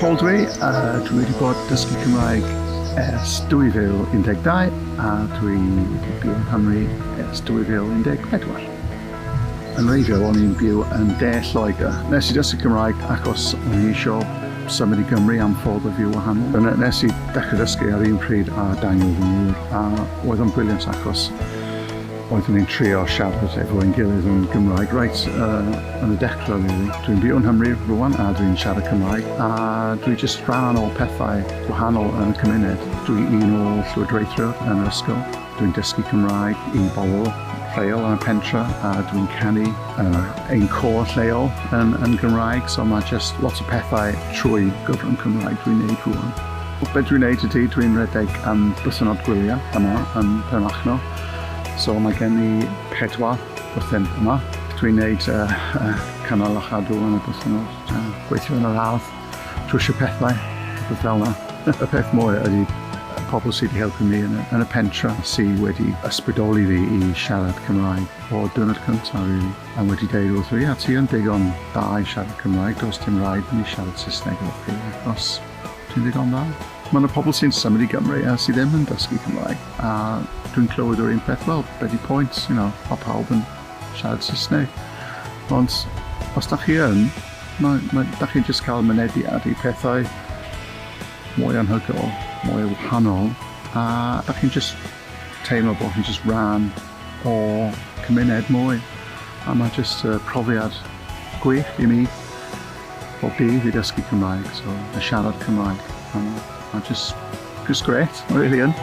Paul dwi, dwi wedi bod dysgu Cymraeg ers 2012 a dwi wedi byw yn Nghymru ers 2014. Yn reiddiol, o'n i'n byw yn De Lloegr. Nes i dysgu Cymraeg achos o'n i eisiau symud i Gymru am ffordd o fyw wahanol. Nes i dechrau dysgu ar un pryd a Daniel fy ngŵr, a oedd o'n briliant achos oeddwn ni'n trio siarad efo'n gilydd yn Gymraeg reit yn y dechrau rili. Dwi'n byw yn Nghymru rwan a dwi'n siarad Cymraeg a dwi jyst rhan o pethau gwahanol yn y cymuned. Dwi un o llywodraethwyr yn yr ysgol. Dwi'n dysgu Cymraeg i bobl lleol yn y pentre a dwi'n canu ein côr lleol yn Gymraeg, so mae jyst lot o pethau trwy gyfrwng Cymraeg dwi'n neud rwan. Be dwi'n neud ydy dwi'n redeg am bythynod gwyliau yma yn Penmachno. So mae gen i 4 bwthyn yma. Dwi'n neud cynnal a chadw yn y bythynod, gweithio yn yr ardd, trwsio pethau, rhywbeth fel yna. Y peth mwy ydy pobl sydd wedi helpu mi yn y pentre sydd wedi ysbrydoli fi i siarad Cymraeg o'r diwrnod cyntaf rili. A wedi deud wrth fi, ti yn digon da i siarad Cymraeg, does dim rhaid i ni siarad Saesneg o'r chi, achos ti'n digon da. Mae yna pobl sy'n symud i Gymru a sydd ddim yn dysgu Cymraeg a dwi'n clywed o'r un peth, wel, be di pwynt, o pawb yn siarad Saesneg. Ond os da chi yn, da chi'n jyst cael mynediad i pethau mwy anhygoel, mwy wahanol, a da chi'n jyst teimlo bod chi'n jyst rhan o cymuned mwy. A mae jyst profiad gwych i mi o bydd i dysgu Cymraeg, so y siarad Cymraeg. Mae'n just great, really yn.